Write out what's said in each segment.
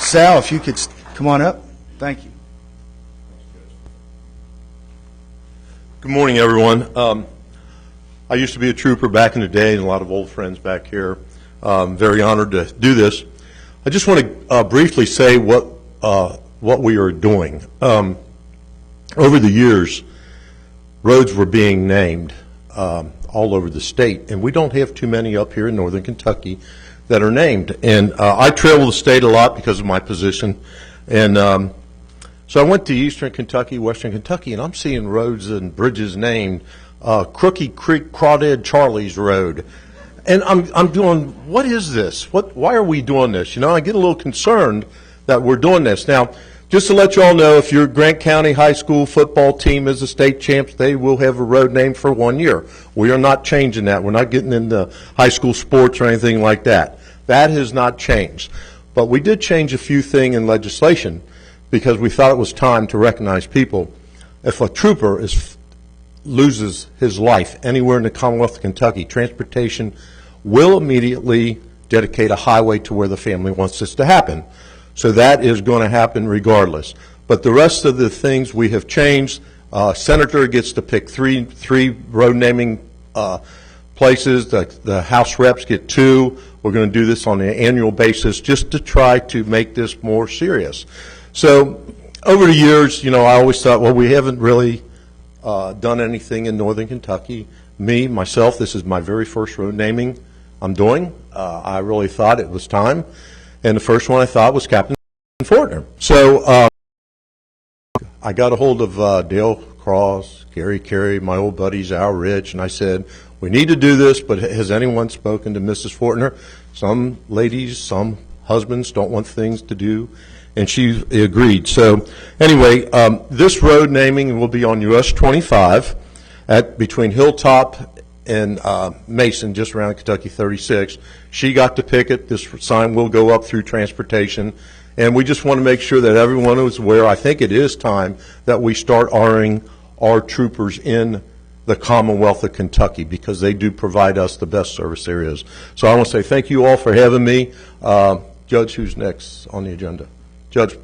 Sal, if you could come on up. Thank you. Good morning, everyone. I used to be a trooper back in the day, and a lot of old friends back here. Very honored to do this. I just want to briefly say what we are doing. Over the years, roads were being named all over the state, and we don't have too many up here in northern Kentucky that are named. And I travel the state a lot because of my position, and so I went to eastern Kentucky, western Kentucky, and I'm seeing roads and bridges named Crookie Creek Crawdad Charlie's Road. And I'm doing, what is this? Why are we doing this? You know, I get a little concerned that we're doing this. Now, just to let you all know, if your Grant County High School football team is the state champs, they will have a road named for 1 year. We are not changing that. We're not getting into high school sports or anything like that. That has not changed. But we did change a few things in legislation because we thought it was time to recognize people. If a trooper loses his life anywhere in the Commonwealth of Kentucky, transportation will immediately dedicate a highway to where the family wants this to happen. So that is going to happen regardless. But the rest of the things we have changed. Senator gets to pick three road naming places. The House reps get 2. We're going to do this on an annual basis just to try to make this more serious. So over the years, you know, I always thought, well, we haven't really done anything in northern Kentucky. Myself, this is my very first road naming I'm doing. I really thought it was time. And the first one I thought was Captain Fortner. So I got a hold of Dale Cross, Gary Carey, my old buddies, Al Rich, and I said, we need to do this, but has anyone spoken to Mrs. Fortner? Some ladies, some husbands don't want things to do, and she agreed. So anyway, this road naming will be on US 25 between Hilltop and Mason, just around Kentucky 36. She got to pick it. This sign will go up through transportation. And we just want to make sure that everyone is aware. I think it is time that we start honoring our troopers in the Commonwealth of Kentucky because they do provide us the best service areas. So I want to say thank you all for having me. Judge, who's next on the agenda? Judge.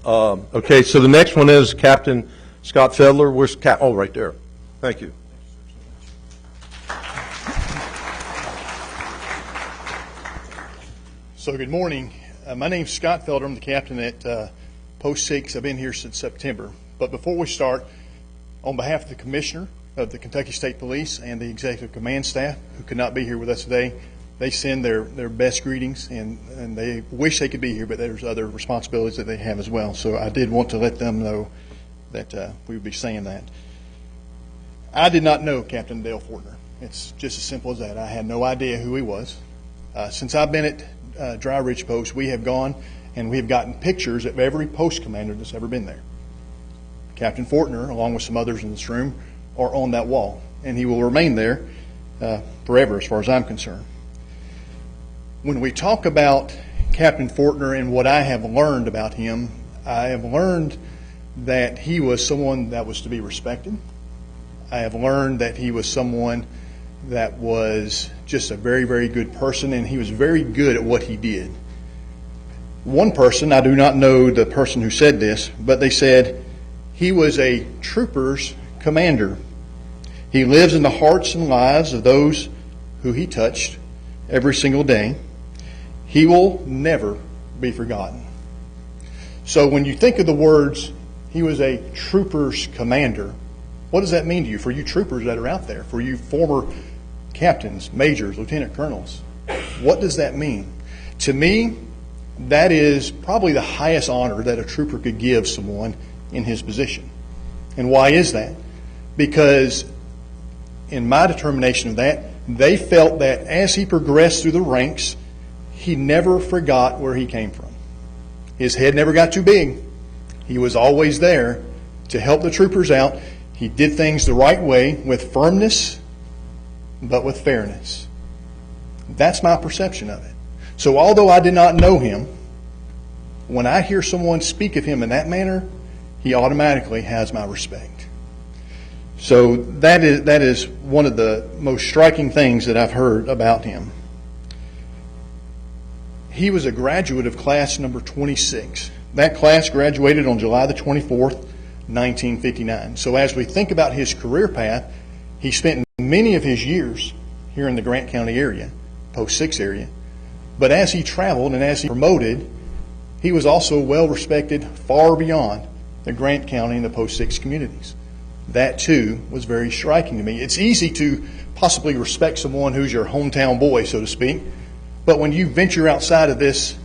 Okay, so the next one is Captain Scott Felder. Where's oh, right there. Thank you. So good morning. My name's Scott Felder. I'm the captain at Post 6. I've been here since September. But before we start, on behalf of the Commissioner of the Kentucky State Police and the Executive Command staff who could not be here with us today, they send their best greetings and they wish they could be here, but there's other responsibilities that they have as well. So I did want to let them know that we would be saying that. I did not know Captain Dale Fortner. It's just as simple as that. I had no idea who he was. Since I've been at Dry Ridge Post, we have gone and we have gotten pictures of every post commander that's ever been there. Captain Fortner, along with some others in this room, are on that wall, and he will remain there forever as far as I'm concerned. When we talk about Captain Fortner and what I have learned about him, I have learned that he was someone that was to be respected. I have learned that he was someone that was just a very, very good person, and he was very good at what he did. One person, I do not know the person who said this, but they said he was a trooper's commander. He lives in the hearts and lives of those who he touched every single day. He will never be forgotten. So when you think of the words, he was a trooper's commander, what does that mean to you, for you troopers that are out there, for you former captains, majors, lieutenant colonels? What does that mean? To me, that is probably the highest honor that a trooper could give someone in his position. And why is that? Because in my determination of that, they felt that as he progressed through the ranks, he never forgot where he came from. His head never got too big. He was always there to help the troopers out. He did things the right way with firmness, but with fairness. That's my perception of it. So although I did not know him, when I hear someone speak of him in that manner, he automatically has my respect. So that is one of the most striking things that I've heard about him. He was a graduate of class number 26. That class graduated on July the 24th, 1959. So as we think about his career path, he spent many of his years here in the Grant County area, Post 6 area. But as he traveled and as he promoted, he was also well respected far beyond the Grant County and the Post 6 communities. That too was very striking to me. It's easy to possibly respect someone who's your hometown boy, so to speak, but when you venture outside of this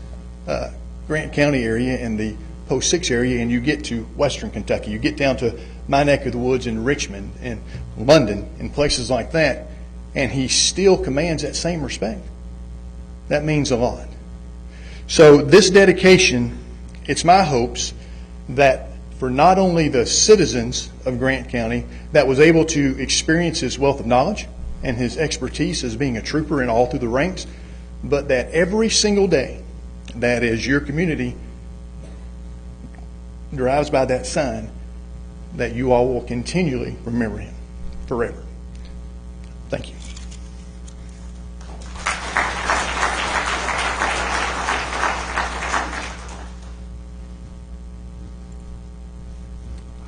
Grant County area and the Post 6 area and you get to Western Kentucky, you get down to my neck of the woods in Richmond and London and places like that, and he still commands that same respect. That means a lot. So this dedication, it's my hopes that for not only the citizens of Grant County that was able to experience his wealth of knowledge and his expertise as being a trooper and all through the ranks, but that every single day that as your community drives by that sign, that you all will continually remember him forever. Thank you.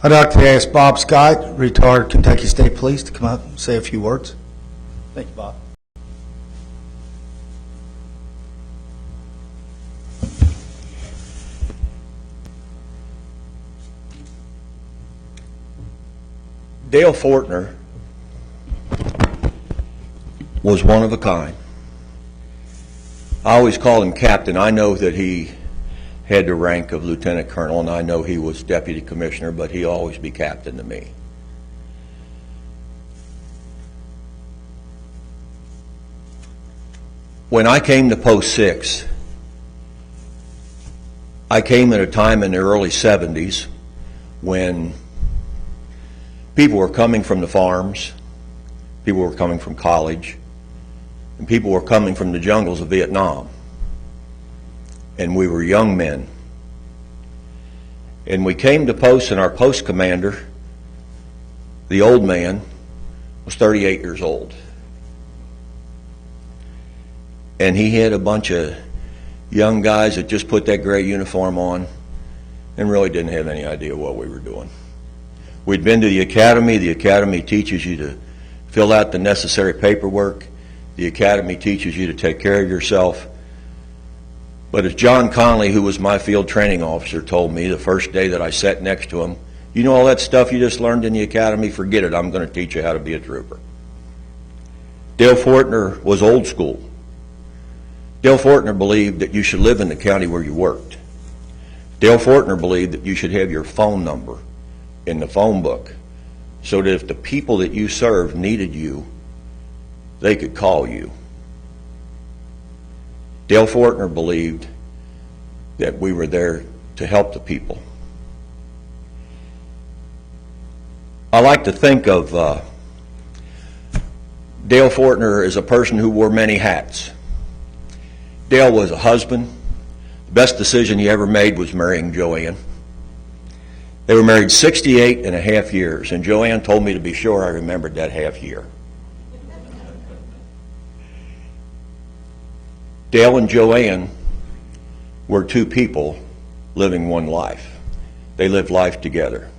I'd like to ask Bob Scott, retired Kentucky State Police, to come up and say a few words. Thank you, Bob. Dale Fortner was one of a kind. I always call him Captain. I know that he had the rank of Lieutenant Colonel, and I know he was Deputy Commissioner, but he'll always be Captain to me. When I came to Post 6, I came at a time in the early 70s when people were coming from the farms, people were coming from college, and people were coming from the jungles of Vietnam. And we were young men. And we came to post, and our post commander, the old man, was 38 years old. And he had a bunch of young guys that just put that gray uniform on and really didn't have any idea what we were doing. We'd been to the academy. The academy teaches you to fill out the necessary paperwork. The academy teaches you to take care of yourself. But as John Conley, who was my field training officer, told me the first day that I sat next to him, you know all that stuff you just learned in the academy? Forget it. I'm going to teach you how to be a trooper. Dale Fortner was old school. Dale Fortner believed that you should live in the county where you worked. Dale Fortner believed that you should have your phone number in the phone book so that if the people that you served needed you, they could call you. Dale Fortner believed that we were there to help the people. I like to think of Dale Fortner as a person who wore many hats. Dale was a husband. The best decision he ever made was marrying Joanne. They were married 68 and a half years, and Joanne told me to be sure I remembered that half year. Dale and Joanne were two people living one life. They lived life together.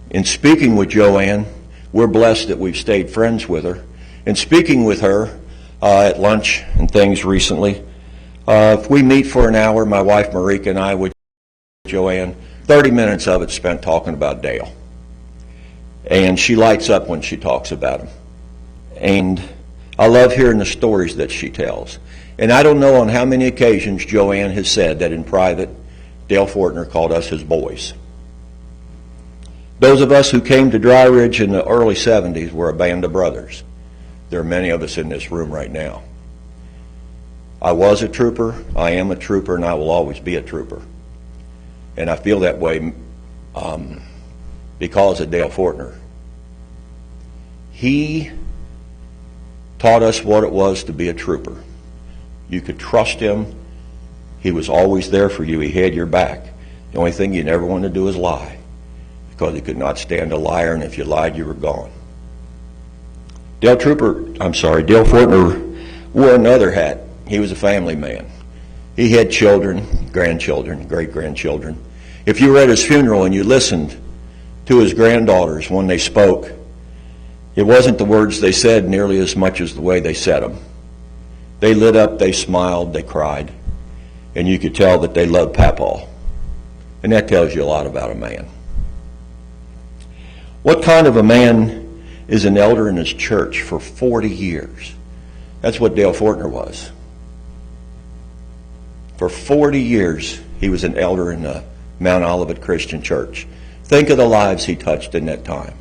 In speaking with Joanne, we're blessed that we've stayed friends with her. In speaking with her at lunch and things recently, if we meet for an hour, my wife Marika and I with Joanne, 30 minutes of it spent talking about Dale. And she lights up when she talks about him. And I love hearing the stories that she tells. And I don't know on how many occasions Joanne has said that in private, Dale Fortner called us his boys. Those of us who came to Dry Ridge in the early 70s were a band of brothers. There are many of us in this room right now. I was a trooper, I am a trooper, and I will always be a trooper. And I feel that way because of Dale Fortner. He taught us what it was to be a trooper. You could trust him. He was always there for you. He had your back. The only thing you never wanted to do is lie, because he could not stand a liar, and if you lied, you were gone. Dale Fortner wore another hat. he was a family man. He had children, grandchildren, great-grandchildren. If you were at his funeral and you listened to his granddaughters when they spoke, it wasn't the words they said nearly as much as the way they said them. They lit up, they smiled, they cried, and you could tell that they loved Papaw. And that tells you a lot about a man. What kind of a man is an elder in his church for 40 years? That's what Dale Fortner was. For 40 years, he was an elder in the Mount Olivet Christian Church. Think of the lives he touched in that time.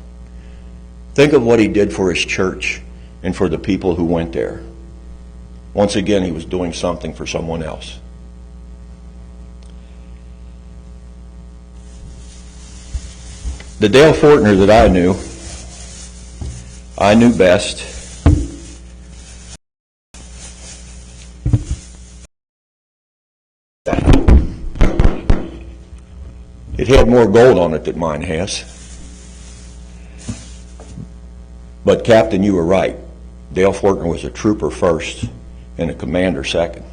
Think of what he did for his church and for the people who went there. Once again, he was doing something for someone else. The Dale Fortner that I knew best. It had more gold on it than mine has. But Captain, you were right. Dale Fortner was a trooper first and a commander second.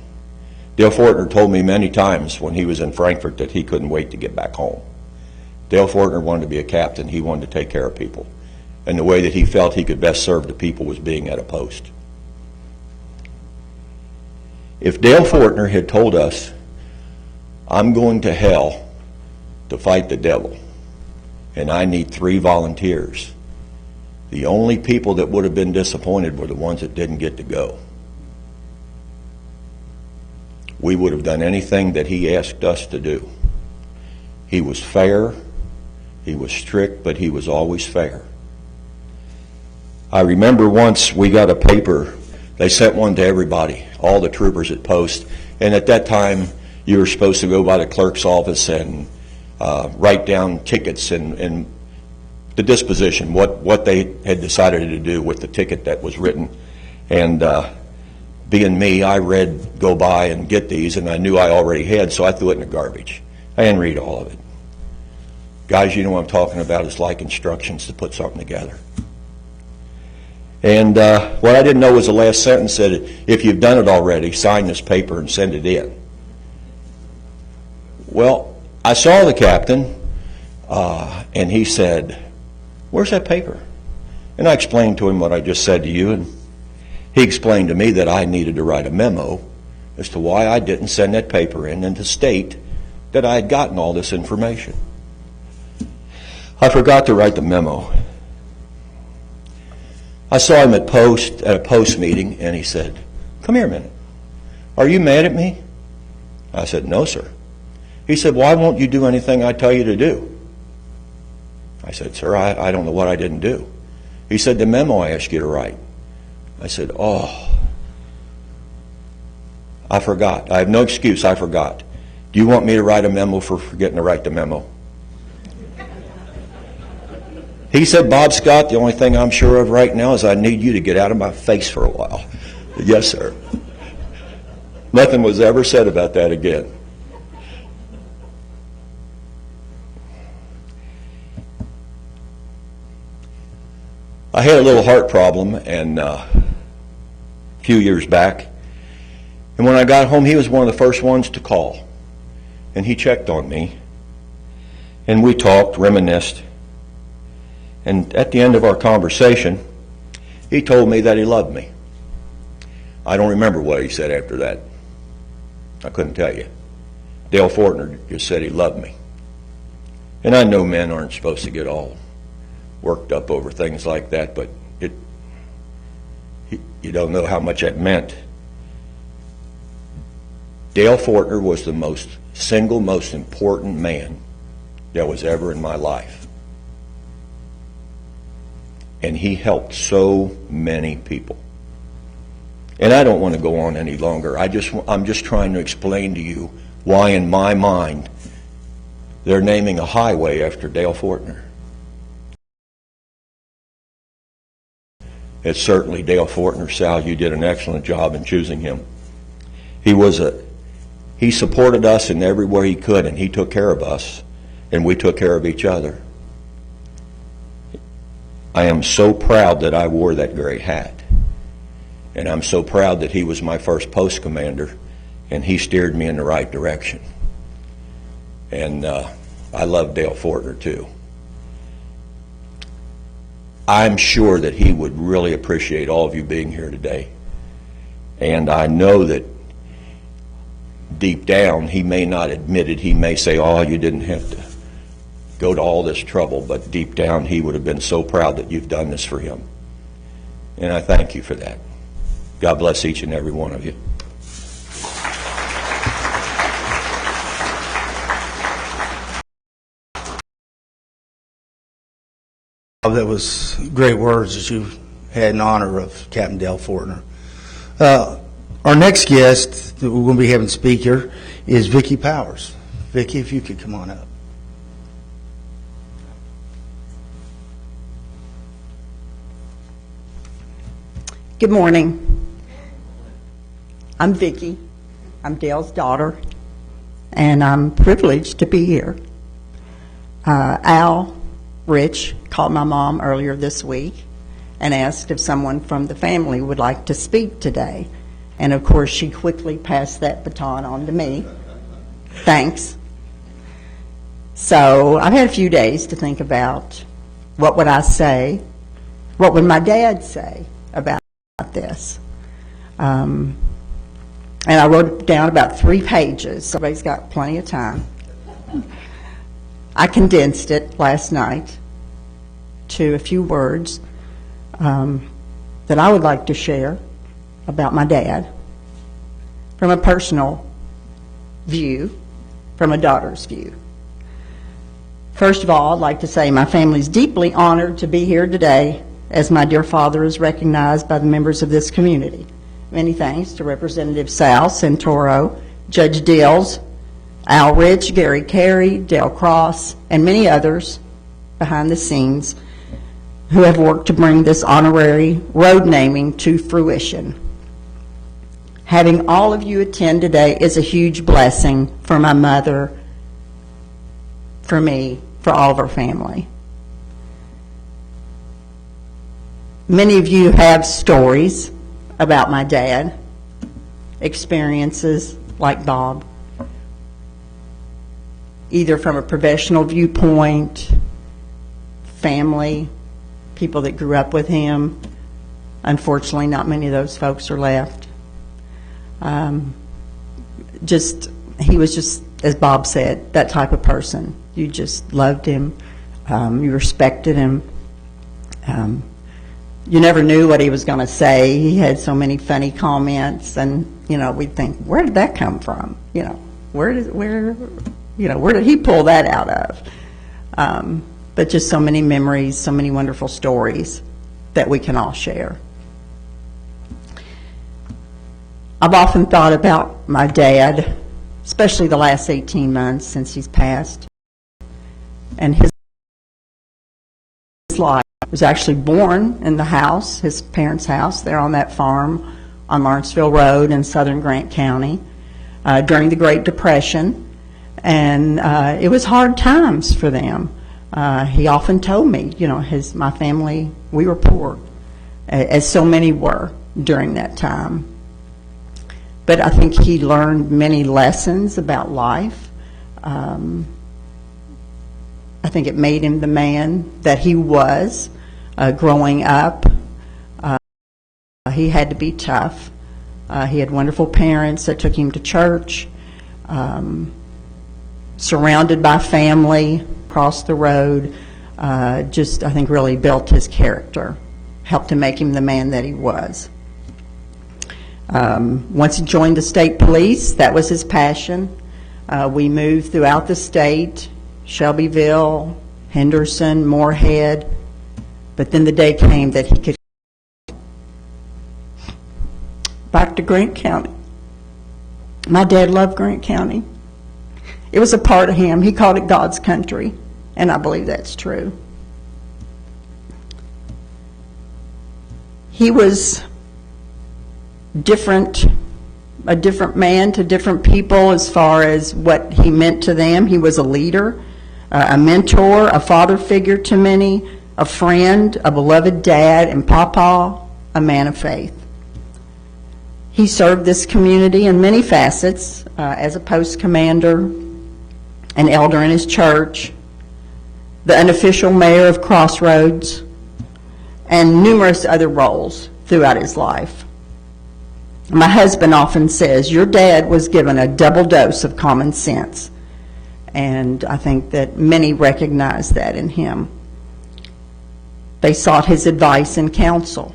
Dale Fortner told me many times when he was in Frankfurt that he couldn't wait to get back home. Dale Fortner wanted to be a captain. He wanted to take care of people. And the way that he felt he could best serve the people was being at a post. If Dale Fortner had told us, I'm going to hell to fight the devil, and I need 3 volunteers, the only people that would have been disappointed were the ones that didn't get to go. We would have done anything that he asked us to do. He was fair, he was strict, but he was always fair. I remember once we got a paper, they sent one to everybody, all the troopers at post, and at that time you were supposed to go by the clerk's office and write down tickets and the disposition, what they had decided to do with the ticket that was written. And being me, I read, go by and get these, and I knew I already had, so I threw it in the garbage. I didn't read all of it. Guys, you know what I'm talking about. It's like instructions to put something together. And what I didn't know was the last sentence said, if you've done it already, sign this paper and send it in. Well, I saw the captain, and he said, where's that paper? And I explained to him what I just said to you, and he explained to me that I needed to write a memo as to why I didn't send that paper in and to state that I had gotten all this information. I forgot to write the memo. I saw him at a post meeting, and he said, come here a minute. Are you mad at me? I said, no, sir. He said, why won't you do anything I tell you to do? I said, sir, I don't know what I didn't do. He said, the memo I asked you to write. I said, oh, I forgot. I have no excuse, I forgot. Do you want me to write a memo for forgetting to write the memo? He said, Bob Scott, the only thing I'm sure of right now is I need you to get out of my face for a while. Yes, sir. Nothing was ever said about that again. I had a little heart problem and a few years back, and when I got home, he was one of the first ones to call, and he checked on me, and we talked, reminisced, and at the end of our conversation, he told me that he loved me. I don't remember what he said after that. I couldn't tell you. Dale Fortner just said he loved me. And I know men aren't supposed to get all worked up over things like that, but you don't know how much that meant. Dale Fortner was the most important man that was ever in my life. And he helped so many people. And I don't want to go on any longer. I'm just trying to explain to you why in my mind they're naming a highway after Dale Fortner. It's certainly Dale Fortner. Sal, you did an excellent job in choosing him. He supported us in every way he could, and he took care of us, and we took care of each other. I am so proud that I wore that gray hat. And I'm so proud that he was my first post commander, and he steered me in the right direction. And I love Dale Fortner too. I'm sure that he would really appreciate all of you being here today. And I know that deep down, he may not admit it. He may say, oh, you didn't have to go to all this trouble. But deep down, he would have been so proud that you've done this for him. And I thank you for that. God bless each and every one of you. That was great words that you had in honor of Captain Dale Fortner. Our next guest that we're going to be having speak here is Vicki Powers. Vicki, if you could come on up. Good morning. I'm Vicki. I'm Dale's daughter, and I'm privileged to be here. Al Rich called my mom earlier this week and asked if someone from the family would like to speak today. And of course, she quickly passed that baton on to me. Thanks. So I've had a few days to think about what would I say, what would my dad say about this. And I wrote down about 3 pages, so everybody's got plenty of time. I condensed it last night to a few words that I would like to share about my dad from a personal view, from a daughter's view. First of all, I'd like to say my family is deeply honored to be here today as my dear father is recognized by the members of this community. Many thanks to Representative Sal Santoro, Judge Dills, Al Rich, Gary Carey, Dale Cross, and many others behind the scenes who have worked to bring this honorary road naming to fruition. Having all of you attend today is a huge blessing for my mother, for me, for all of our family. Many of you have stories about my dad, experiences like Bob, either from a professional viewpoint, family, people that grew up with him. Unfortunately, not many of those folks are left. He was just, as Bob said, that type of person. You just loved him. You respected him. You never knew what he was going to say. He had so many funny comments, and we'd think, where did that come from? Where did he pull that out of? But just so many memories, so many wonderful stories that we can all share. I've often thought about my dad, especially the last 18 months since he's passed, and his life. Was actually born in the house, his parents' house, there on that farm on Lawrenceville Road in southern Grant County during the Great Depression, and it was hard times for them. He often told me, my family, we were poor, as so many were during that time. But I think he learned many lessons about life. I think it made him the man that he was. Growing up, he had to be tough. He had wonderful parents that took him to church, surrounded by family across the road, I think really built his character, helped to make him the man that he was. Once he joined the state police, that was his passion. We moved throughout the state, Shelbyville, Henderson, Moorhead. But then the day came that he could back to Grant County. My dad loved Grant County. It was a part of him. He called it God's country, and I believe that's true. He was different, a different man to different people as far as what he meant to them. He was a leader, a mentor, a father figure to many, a friend, a beloved dad, and Papa, a man of faith. He served this community in many facets as a post commander, an elder in his church, the unofficial mayor of Crossroads, and numerous other roles throughout his life. My husband often says, your dad was given a double dose of common sense, and I think that many recognize that in him. They sought his advice and counsel.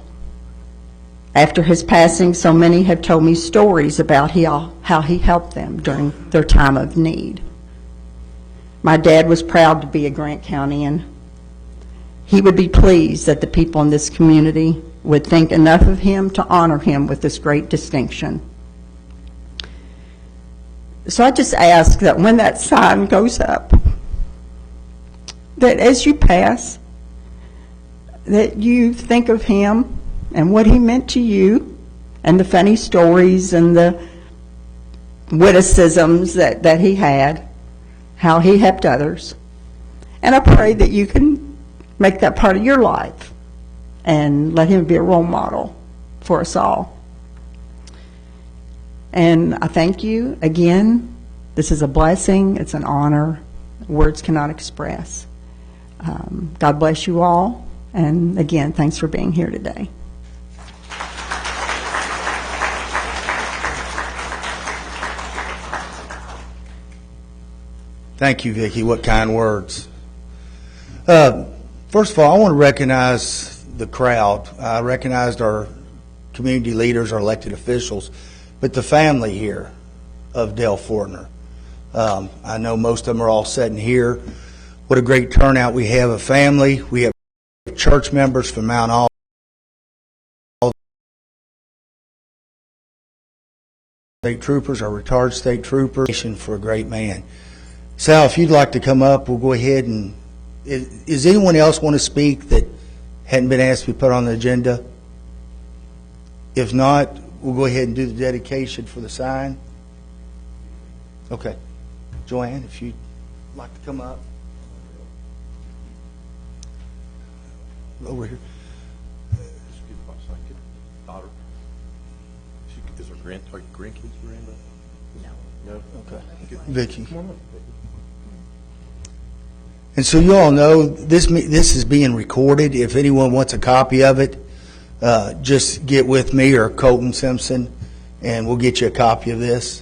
After his passing, so many have told me stories about how he helped them during their time of need. My dad was proud to be a Grant Countyan. He would be pleased that the people in this community would think enough of him to honor him with this great distinction. So I just ask that when that sign goes up, that as you pass, that you think of him and what he meant to you, and the funny stories and the witticisms that he had, how he helped others. And I pray that you can make that part of your life and let him be a role model for us all. And I thank you again. This is a blessing. It's an honor. Words cannot express. God bless you all. And again, thanks for being here today. Thank you, Vicki. What kind words. First of all, I want to recognize the crowd. I recognized our community leaders, our elected officials, but the family here of Dale Fortner. I know most of them are all sitting here. What a great turnout we have of family. We have church members from Mount Olive, state troopers, our retired state troopers, for a great man. Sal, if you'd like to come up, we'll go ahead and, is anyone else want to speak that hadn't been asked to be put on the agenda? If not, we'll go ahead and do the dedication for the sign. Okay. Joanne, if you'd like to come up. Over here. Daughter. Is her grandkids, Miranda? No. Okay. Vicki. And so you all know this is being recorded. If anyone wants a copy of it, just get with me or Colton Simpson, and we'll get you a copy of this.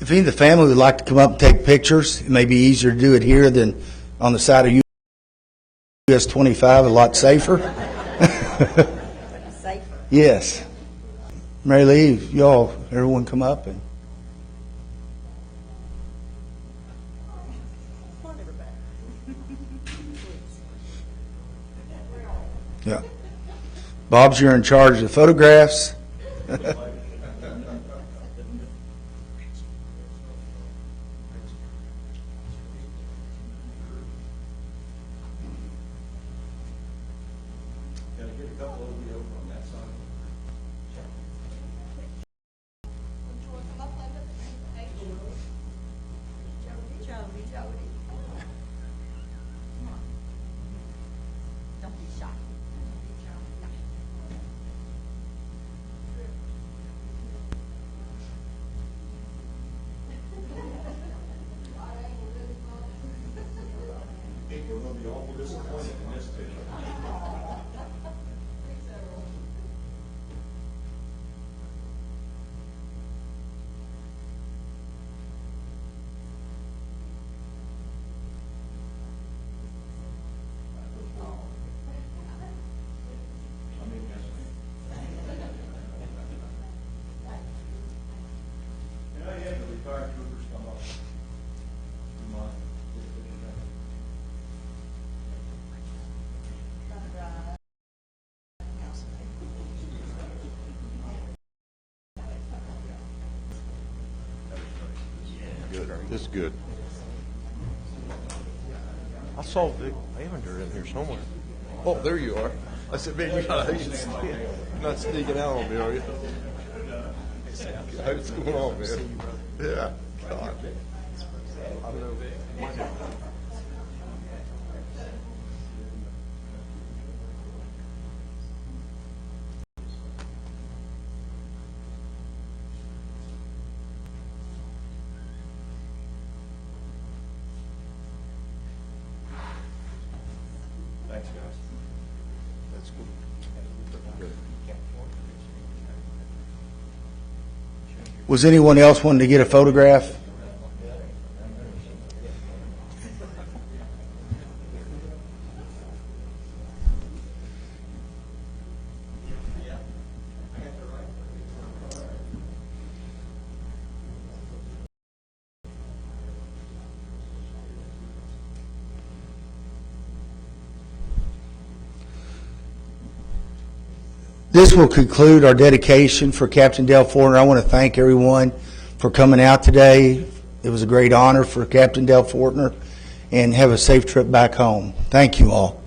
If any of the family would like to come up and take pictures, it may be easier to do it here than on the side of US 25, a lot safer. Safer. Yes. Mary Lee, y'all, everyone come up and. Yeah. Bob's, you're in charge of the photographs. This is good. I saw Vic Fortner in here somewhere. Oh, there you are. I said, man, you're not sneaking out on me, are you? What's going on, man? Yeah. God. Thanks, guys. That's cool. Good. Was anyone else wanting to get a photograph? This will conclude our dedication for Captain Dale Fortner. I want to thank everyone for coming out today. It was a great honor for Captain Dale Fortner, and have a safe trip back home. Thank you all.